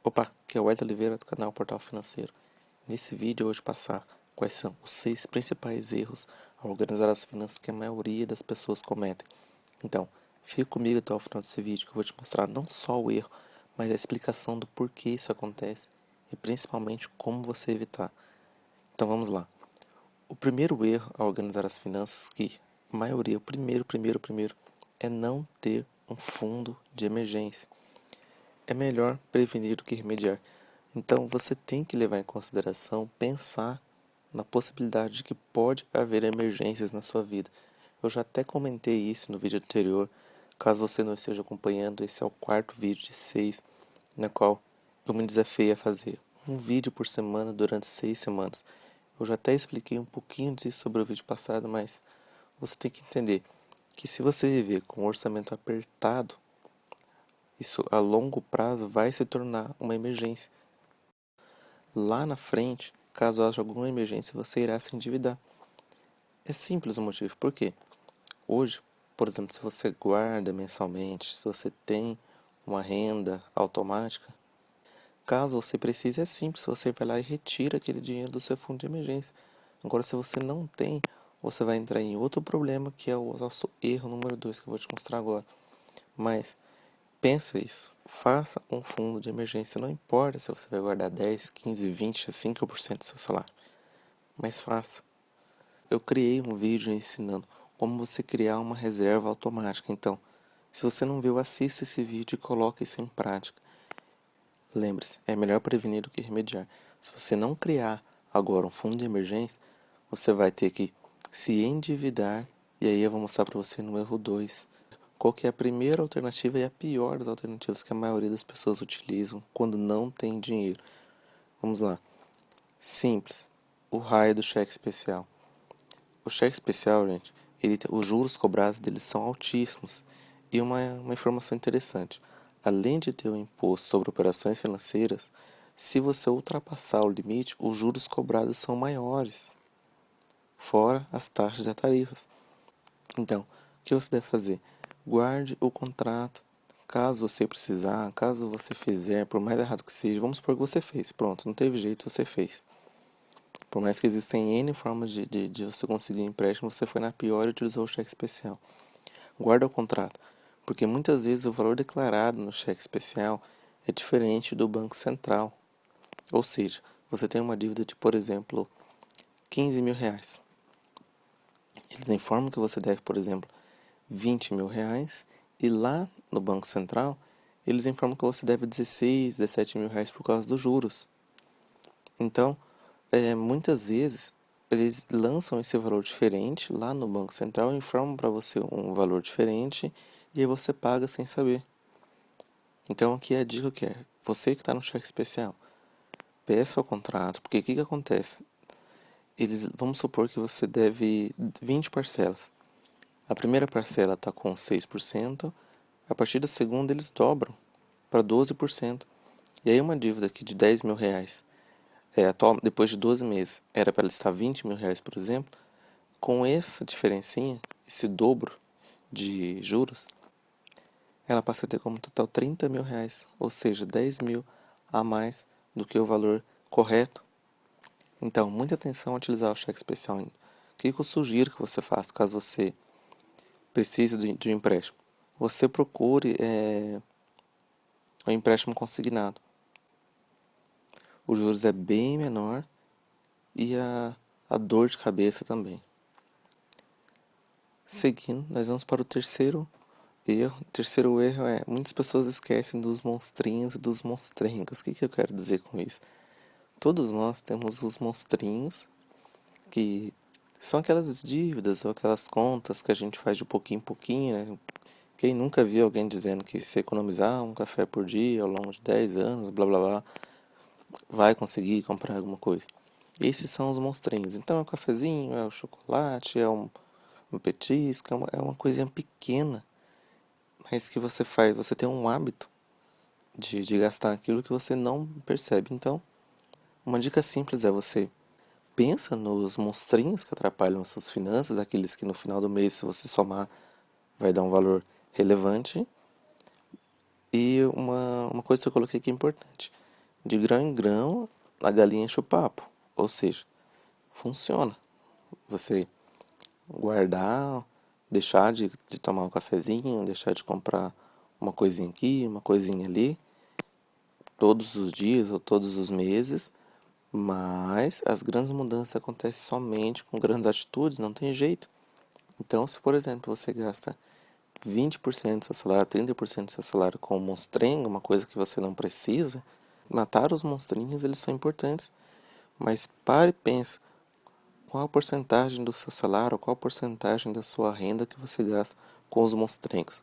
Opa, aqui é o Wesley Oliveira do canal Portal Financeiro. Nesse vídeo eu vou te passar quais são os 6 principais erros ao organizar as finanças que a maioria das pessoas cometem. Então, fique comigo até o final desse vídeo que eu vou te mostrar não só o erro, mas a explicação do porquê isso acontece e principalmente como você evitar. Então vamos lá. O primeiro erro ao organizar as finanças que a maioria, o primeiro, é não ter um fundo de emergência. É melhor prevenir do que remediar. Então você tem que levar em consideração, pensar na possibilidade de que pode haver emergências na sua vida. Eu já até comentei isso no vídeo anterior. Caso você não esteja acompanhando, esse é o quarto vídeo de 6, na qual eu me desafiei a fazer um vídeo por semana durante 6 semanas. Eu já até expliquei um pouquinho disso sobre o vídeo passado, mas você tem que entender que se você viver com um orçamento apertado, isso a longo prazo vai se tornar uma emergência. Lá na frente, caso haja alguma emergência, você irá se endividar. É simples o motivo. Por quê? Hoje, por exemplo, se você guarda mensalmente, se você tem uma renda automática, caso você precise, é simples, você vai lá e retira aquele dinheiro do seu fundo de emergência. Agora, se você não tem, você vai entrar em outro problema, que é o nosso erro número 2, que eu vou te mostrar agora. Mas pensa isso, faça um fundo de emergência, não importa se você vai guardar 10, 15, 20, 5% do seu salário, mas faça. Eu criei um vídeo ensinando como você criar uma reserva automática, então, se você não viu, assista esse vídeo e coloque isso em prática. Lembre-se, é melhor prevenir do que remediar. Se você não criar agora um fundo de emergência, você vai ter que se endividar, e aí eu vou mostrar para você no erro 2 qual que é a primeira alternativa e a pior das alternativas que a maioria das pessoas utilizam quando não tem dinheiro. Vamos lá. Simples. O raio do cheque especial. O cheque especial, gente, os juros cobrados deles são altíssimos. E uma informação interessante. Além de ter o imposto sobre operações financeiras, se você ultrapassar o limite, os juros cobrados são maiores, fora as taxas e as tarifas. Então, o que você deve fazer? Guarde o contrato. Caso você precisar, caso você fizer, por mais errado que seja, vamos supor que você fez. Pronto, não teve jeito, você fez. Por mais que existem N formas de você conseguir um empréstimo, você foi na pior e utilizou o cheque especial. Guarda o contrato, porque muitas vezes o valor declarado no cheque especial é diferente do Banco Central. Ou seja, você tem uma dívida de, por exemplo, 15 mil reais. Eles informam que você deve, por exemplo, 20 mil reais, e lá no Banco Central eles informam que você deve 16, 17 mil reais por causa dos juros. Então, muitas vezes eles lançam esse valor diferente lá no Banco Central, informam para você um valor diferente e aí você paga sem saber. Então aqui é a dica que é, você que está no cheque especial, peça o contrato, porque o que acontece? Vamos supor que você deve 20 parcelas. A primeira parcela está com 6%, a partir da segunda eles dobram para 12%. E aí uma dívida aqui de 10 mil reais, depois de 12 meses, era para ela estar 20 mil reais, por exemplo, com essa diferencinha, esse dobro de juros, ela passa a ter como total 30 mil reais, ou seja, 10 mil a mais do que o valor correto. Então, muita atenção a utilizar o cheque especial. O que eu sugiro que você faça caso você precise de um empréstimo? Você procure um empréstimo consignado. Os juros é bem menor e a dor de cabeça também. Seguindo, nós vamos para o terceiro erro. O terceiro erro é, muitas pessoas esquecem dos monstrinhos e dos monstrengos. O que eu quero dizer com isso? Todos nós temos os monstrinhos, que são aquelas dívidas ou aquelas contas que a gente faz de pouquinho em pouquinho, né? Quem nunca viu alguém dizendo que se economizar um café por dia ao longo de 10 anos, blá blá blá, vai conseguir comprar alguma coisa. Esses são os monstrinhos. Então é o cafezinho, é o chocolate, é um petisco, é uma coisinha pequena, mas que você faz, você tem um hábito de gastar aquilo que você não percebe. Então, uma dica simples é você pensa nos monstrinhos que atrapalham as suas finanças, aqueles que no final do mês, se você somar, vai dar um valor relevante. E uma coisa que eu coloquei aqui é importante. de grão em grão, a galinha enche o papo. Ou seja, funciona. Você guardar, deixar de tomar um cafezinho, deixar de comprar uma coisinha aqui, uma coisinha ali, todos os dias ou todos os meses, mas as grandes mudanças acontecem somente com grandes atitudes, não tem jeito. Então, se por exemplo você gasta 20% do seu salário, 30% do seu salário com um monstrengo, uma coisa que você não precisa, matar os monstrinhos, eles são importantes. Mas pare e pense, qual a porcentagem do seu salário, qual a porcentagem da sua renda que você gasta com os monstrengos?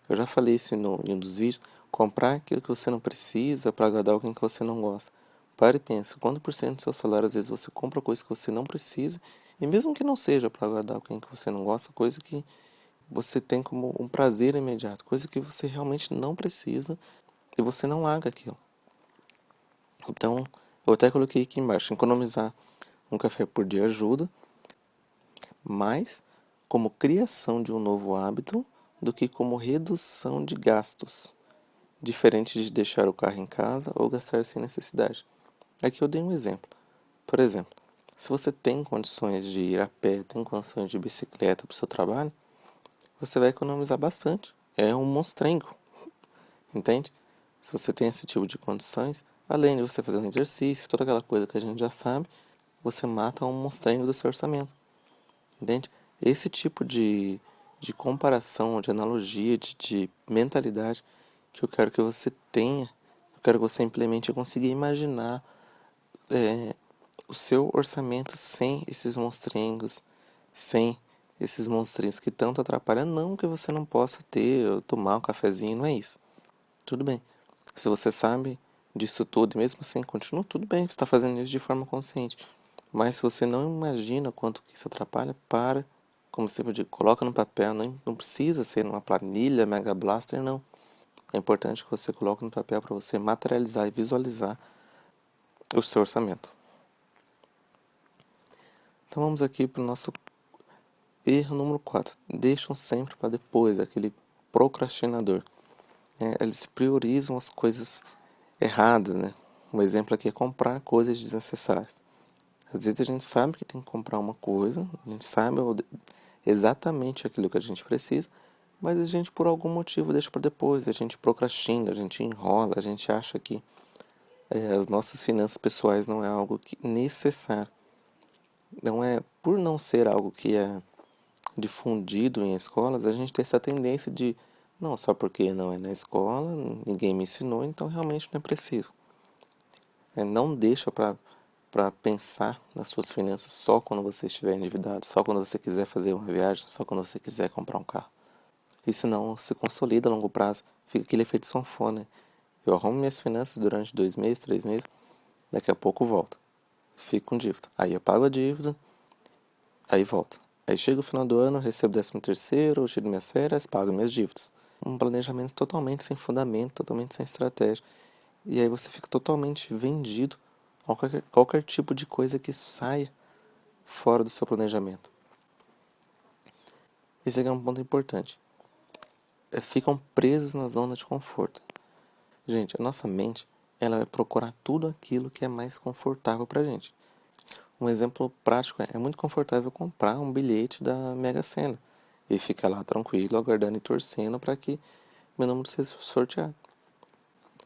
Eu já falei isso em um dos vídeos, comprar aquilo que você não precisa para agradar alguém que você não gosta. Pare e pense, quanto por cento do seu salário às vezes você compra coisa que você não precisa, e mesmo que não seja para agradar alguém que você não gosta, coisa que você tem como um prazer imediato, coisa que você realmente não precisa e você não larga aquilo. Então, eu até coloquei aqui embaixo, economizar um café por dia ajuda, mais como criação de um novo hábito do que como redução de gastos, diferente de deixar o carro em casa ou gastar sem necessidade. Aqui eu dei um exemplo. Por exemplo, se você tem condições de ir a pé, tem condições de bicicleta para o seu trabalho, você vai economizar bastante. É um monstrengo, entende? Se você tem esse tipo de condições, além de você fazer um exercício, toda aquela coisa que a gente já sabe, você mata um monstrengo do seu orçamento, entende? Esse tipo de comparação, de analogia, de mentalidade que eu quero que você tenha, eu quero que você implemente e consiga imaginar o seu orçamento sem esses monstrengos, sem esses monstrinhos que tanto atrapalham. Não que você não possa ter, ou tomar um cafezinho, não é isso. Tudo bem. Se você sabe disso tudo, e mesmo assim continua, tudo bem, você está fazendo isso de forma consciente. Mas se você não imagina quanto que isso atrapalha, para, como sempre digo, coloca no papel, não precisa ser numa planilha Mega Blaster, não. É importante que você coloque no papel para você materializar e visualizar o seu orçamento. Então vamos aqui para o nosso erro número 4. Deixam sempre para depois, aquele procrastinador. Eles priorizam as coisas erradas, né? Um exemplo aqui é comprar coisas desnecessárias. Às vezes a gente sabe que tem que comprar uma coisa, a gente sabe exatamente aquilo que a gente precisa, mas a gente por algum motivo deixa para depois, a gente procrastina, a gente enrola, a gente acha que as nossas finanças pessoais não é algo necessário. Não é, por não ser algo que é difundido em escolas, a gente tem essa tendência de, não, só porque não é na escola, ninguém me ensinou, então realmente não é preciso. Não deixa para pensar nas suas finanças só quando você estiver endividado, só quando você quiser fazer uma viagem, só quando você quiser comprar um carro. Isso não se consolida a longo prazo, fica aquele efeito sanfona. Eu arrumo minhas finanças durante 2 meses, 3 meses, daqui a pouco volta. Fico com dívida. Aí eu pago a dívida, aí volta. Aí chega o final do ano, eu recebo 13º, eu tiro minhas férias, pago minhas dívidas. Um planejamento totalmente sem fundamento, totalmente sem estratégia. E aí você fica totalmente vendido a qualquer tipo de coisa que saia fora do seu planejamento. Esse aqui é um ponto importante. Ficam presos na zona de conforto. Gente, a nossa mente, ela vai procurar tudo aquilo que é mais confortável pra gente. Um exemplo prático é muito confortável comprar um bilhete da Mega Sena e ficar lá tranquilo, aguardando e torcendo para que meu número seja sorteado.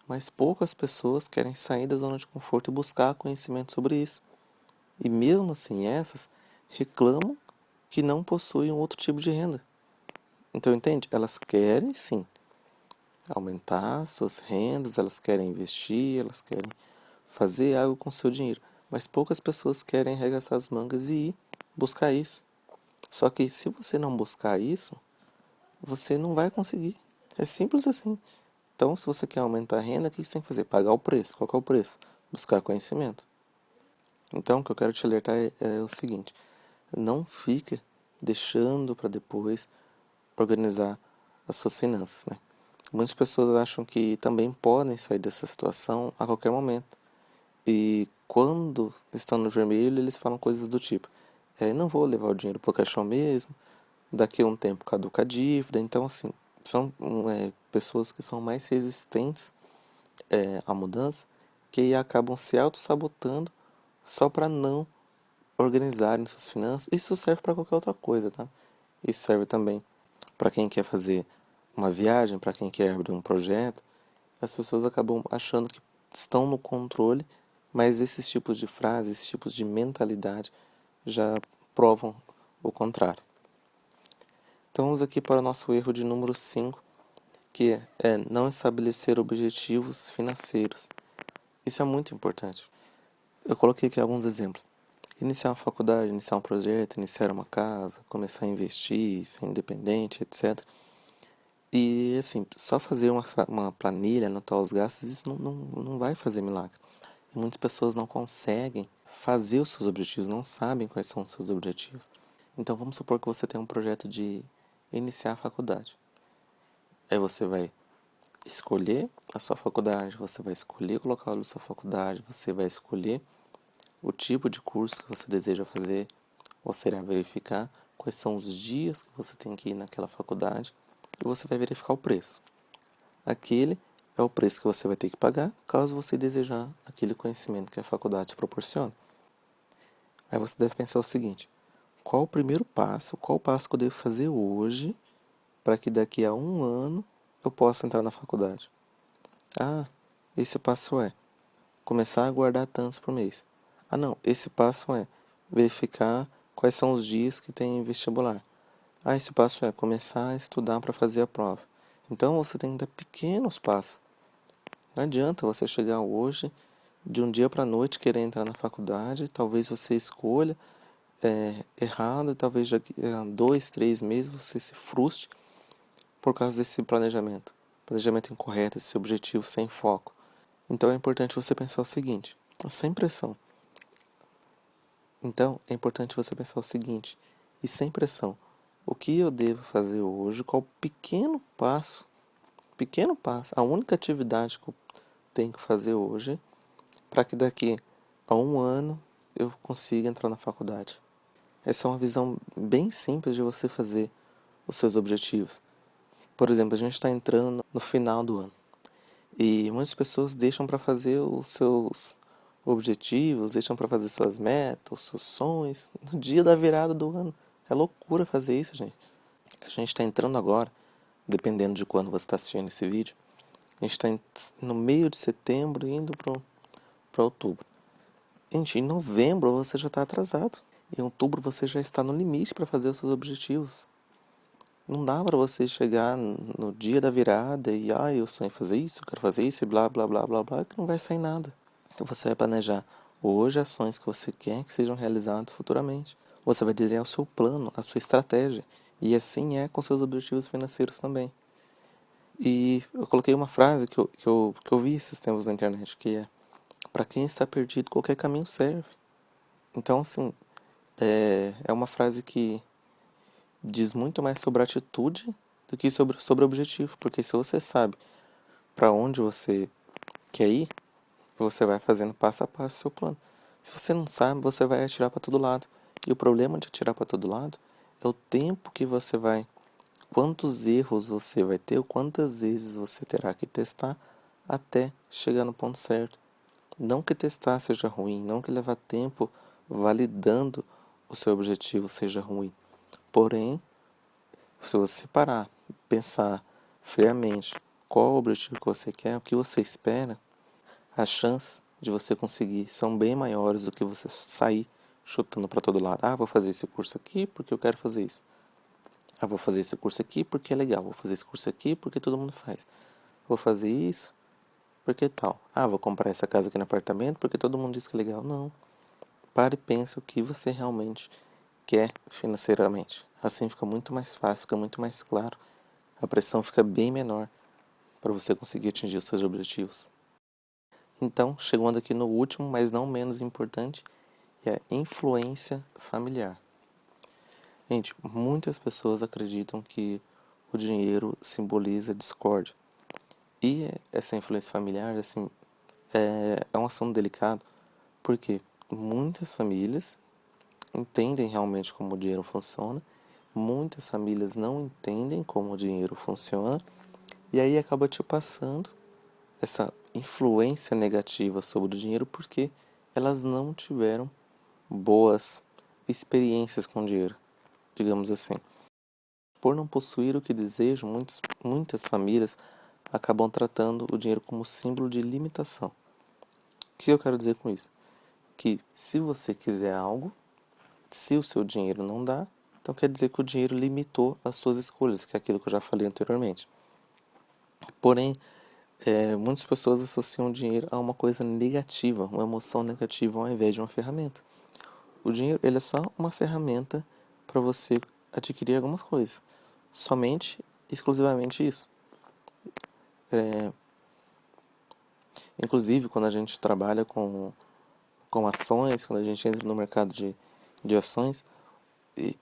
Mas poucas pessoas querem sair da zona de conforto e buscar conhecimento sobre isso. E mesmo assim, essas reclamam que não possuem outro tipo de renda. Então, entende? Elas querem sim aumentar suas rendas, elas querem investir, elas querem fazer algo com seu dinheiro. Mas poucas pessoas querem arregaçar as mangas e ir buscar isso. Só que se você não buscar isso, você não vai conseguir. É simples assim. Então, se você quer aumentar a renda, o que você tem que fazer? Pagar o preço. Qual que é o preço? Buscar conhecimento. Então, o que eu quero te alertar é o seguinte: não fica deixando para depois organizar as suas finanças, né? Muitas pessoas acham que também podem sair dessa situação a qualquer momento. E quando estão no vermelho, eles falam coisas do tipo: não vou levar o dinheiro para o caixão mesmo, daqui a um tempo caduca a dívida. Então, assim, são pessoas que são mais resistentes à mudança que aí acabam se auto-sabotando só para não organizarem suas finanças. Isso serve para qualquer outra coisa, tá? Isso serve também para quem quer fazer uma viagem, para quem quer abrir um projeto. As pessoas acabam achando que estão no controle, mas esses tipos de frases, esses tipos de mentalidade já provam o contrário. Então vamos aqui para o nosso erro de número 5, que é não estabelecer objetivos financeiros. Isso é muito importante. Eu coloquei aqui alguns exemplos. Iniciar uma faculdade, iniciar um projeto, iniciar uma casa, começar a investir, ser independente, etc. E assim, só fazer uma planilha, anotar os gastos, isso não vai fazer milagre. E muitas pessoas não conseguem fazer os seus objetivos, não sabem quais são os seus objetivos. Então vamos supor que você tem um projeto de iniciar a faculdade. Aí você vai escolher a sua faculdade, você vai escolher o local da sua faculdade, você vai escolher o tipo de curso que você deseja fazer, você irá verificar quais são os dias que você tem que ir naquela faculdade e você vai verificar o preço. Aquele é o preço que você vai ter que pagar caso você desejar aquele conhecimento que a faculdade te proporciona. Aí você deve pensar o seguinte: qual o primeiro passo, qual o passo que eu devo fazer hoje para que daqui a um ano eu possa entrar na faculdade? Ah, esse passo é começar a guardar tantos por mês. Ah, não, esse passo é verificar quais são os dias que tem vestibular. Ah, esse passo é começar a estudar para fazer a prova. Então você tem que dar pequenos passos. Não adianta você chegar hoje, de um dia para a noite, querer entrar na faculdade. Talvez você escolha errado, e talvez daqui a 2, 3 meses você se frustre por causa desse planejamento. Planejamento incorreto, esse objetivo sem foco. Então é importante você pensar o seguinte, sem pressão. Então é importante você pensar o seguinte, e sem pressão. O que eu devo fazer hoje? Qual pequeno passo, a única atividade que eu tenho que fazer hoje para que daqui a um ano eu consiga entrar na faculdade? Essa é uma visão bem simples de você fazer os seus objetivos. Por exemplo, a gente está entrando no final do ano e muitas pessoas deixam para fazer os seus objetivos, deixam para fazer suas metas, os seus sonhos no dia da virada do ano. É loucura fazer isso, gente. A gente está entrando agora, dependendo de quando você está assistindo esse vídeo, a gente está no meio de setembro indo para outubro. Gente, em novembro você já está atrasado. Em outubro você já está no limite para fazer os seus objetivos. Não dá para você chegar no dia da virada e eu sonho em fazer isso, eu quero fazer isso e blá blá blá blá blá, que não vai sair nada. Você vai planejar hoje ações que você quer que sejam realizadas futuramente. Você vai desenhar o seu plano, a sua estratégia. E assim é com seus objetivos financeiros também. E eu coloquei uma frase que eu vi esses tempos na internet, que é: para quem está perdido, qualquer caminho serve. Então, assim, é uma frase que diz muito mais sobre atitude do que sobre objetivo. Porque se você sabe para onde você quer ir, você vai fazendo passo a passo o seu plano. Se você não sabe, você vai atirar para todo lado. E o problema de atirar para todo lado é o tempo que você vai, quantos erros você vai ter, ou quantas vezes você terá que testar até chegar no ponto certo. Não que testar seja ruim, não que levar tempo validando o seu objetivo seja ruim. Porém, se você parar, pensar friamente qual o objetivo que você quer, o que você espera, as chances de você conseguir são bem maiores do que você sair chutando para todo lado. Ah, vou fazer esse curso aqui porque eu quero fazer isso. Ah, vou fazer esse curso aqui porque é legal. Vou fazer esse curso aqui porque todo mundo faz. Vou fazer isso porque tal. Ah, vou comprar essa casa aqui no apartamento porque todo mundo diz que é legal. Não. Pare e pense o que você realmente quer financeiramente. Assim fica muito mais fácil, fica muito mais claro. A pressão fica bem menor para você conseguir atingir os seus objetivos. Então, chegando aqui no último, mas não menos importante, é a influência familiar. Gente, muitas pessoas acreditam que o dinheiro simboliza discórdia. E essa influência familiar, assim, é um assunto delicado, porque muitas famílias entendem realmente como o dinheiro funciona, muitas famílias não entendem como o dinheiro funciona, e aí acaba te passando influência negativa sobre o dinheiro porque elas não tiveram boas experiências com o dinheiro, digamos assim. Por não possuir o que desejam, muitas famílias acabam tratando o dinheiro como símbolo de limitação. O que eu quero dizer com isso? Que se você quiser algo, se o seu dinheiro não dá, então quer dizer que o dinheiro limitou as suas escolhas, que é aquilo que eu já falei anteriormente. Porém, muitas pessoas associam o dinheiro a uma coisa negativa, uma emoção negativa, ao invés de uma ferramenta. O dinheiro ele é só uma ferramenta para você adquirir algumas coisas. Somente, exclusivamente isso. Inclusive, quando a gente trabalha com ações, quando a gente entra no mercado de ações,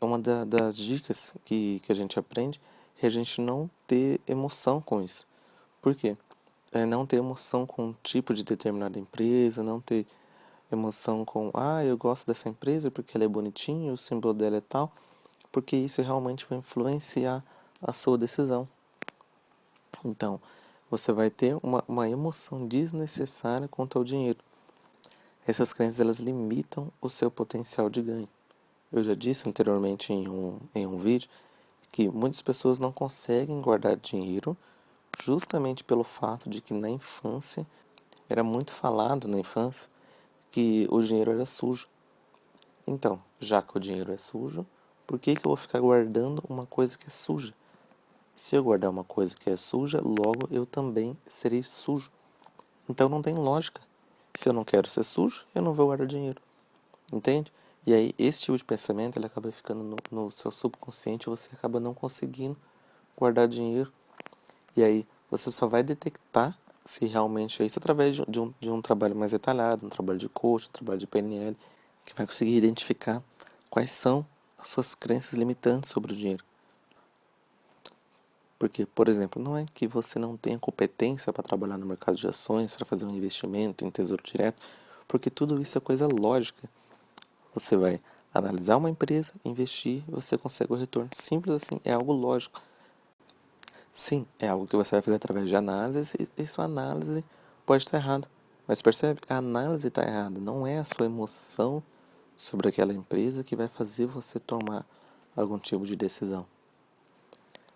uma das dicas que a gente aprende é a gente não ter emoção com isso. Por quê? Não ter emoção com um tipo de determinada empresa, não ter emoção com, eu gosto dessa empresa porque ela é bonitinha, o símbolo dela é tal, porque isso realmente vai influenciar a sua decisão. Então, você vai ter uma emoção desnecessária quanto ao dinheiro. Essas crenças, elas limitam o seu potencial de ganho. Eu já disse anteriormente em um vídeo que muitas pessoas não conseguem guardar dinheiro justamente pelo fato de que na infância, era muito falado na infância, que o dinheiro era sujo. Então, já que o dinheiro é sujo, por que eu vou ficar guardando uma coisa que é suja? Se eu guardar uma coisa que é suja, logo eu também serei sujo. Então não tem lógica. Se eu não quero ser sujo, eu não vou guardar dinheiro. Entende? E aí, esse tipo de pensamento ele acaba ficando no seu subconsciente e você acaba não conseguindo guardar dinheiro. E aí, você só vai detectar se realmente é isso através de um trabalho mais detalhado, um trabalho de coach, um trabalho de PNL, que vai conseguir identificar quais são as suas crenças limitantes sobre o dinheiro. Porque, por exemplo, não é que você não tenha competência para trabalhar no mercado de ações, para fazer um investimento em tesouro direto, porque tudo isso é coisa lógica. Você vai analisar uma empresa, investir e você consegue o retorno. Simples assim, é algo lógico. Sim, é algo que você vai fazer através de análise e sua análise pode estar errada. Mas percebe? A análise está errada. Não é a sua emoção sobre aquela empresa que vai fazer você tomar algum tipo de decisão.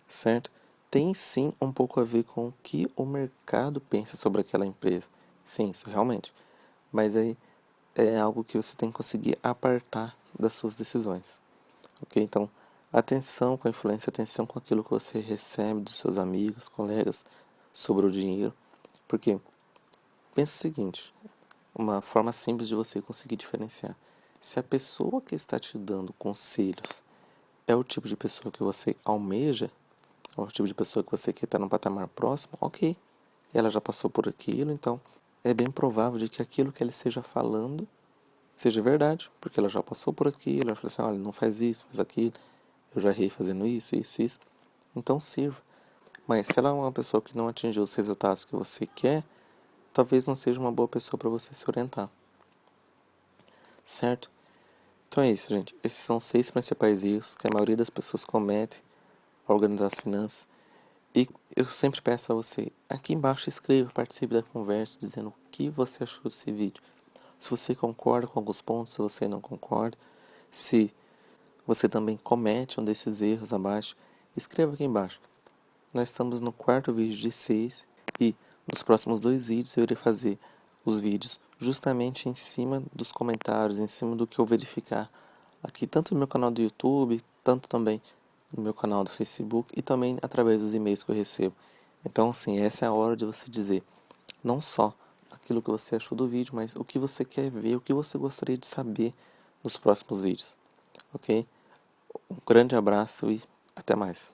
Certo? Tem sim um pouco a ver com o que o mercado pensa sobre aquela empresa. Sim, isso realmente. Mas aí é algo que você tem que conseguir apartar das suas decisões. Ok? Então, atenção com a influência, atenção com aquilo que você recebe dos seus amigos, colegas sobre o dinheiro. Porque, pensa o seguinte, uma forma simples de você conseguir diferenciar. Se a pessoa que está te dando conselhos é o tipo de pessoa que você almeja, ou o tipo de pessoa que você quer estar num patamar próximo, ok. Ela já passou por aquilo, então é bem provável de que aquilo que ela esteja falando seja verdade, porque ela já passou por aquilo, ela falou assim, olha, não faz isso, faz aquilo, eu já errei fazendo isso, isso, isso. Então sirva. Mas se ela é uma pessoa que não atingiu os resultados que você quer, talvez não seja uma boa pessoa para você se orientar. Certo? Então é isso, gente. Esses são 6 principais erros que a maioria das pessoas comete ao organizar as finanças. E eu sempre peço a você, aqui embaixo escreva, participe da conversa, dizendo o que você achou desse vídeo. Se você concorda com alguns pontos, se você não concorda, se você também comete um desses erros abaixo, escreva aqui embaixo. Nós estamos no 4º vídeo de 6 e nos próximos 2 vídeos eu irei fazer os vídeos justamente em cima dos comentários, em cima do que eu verificar aqui, tanto no meu canal do YouTube, tanto também no meu canal do Facebook e também através dos e-mails que eu recebo. Então, sim, essa é a hora de você dizer não só aquilo que você achou do vídeo, mas o que você quer ver, o que você gostaria de saber nos próximos vídeos, ok? Um grande abraço e até mais.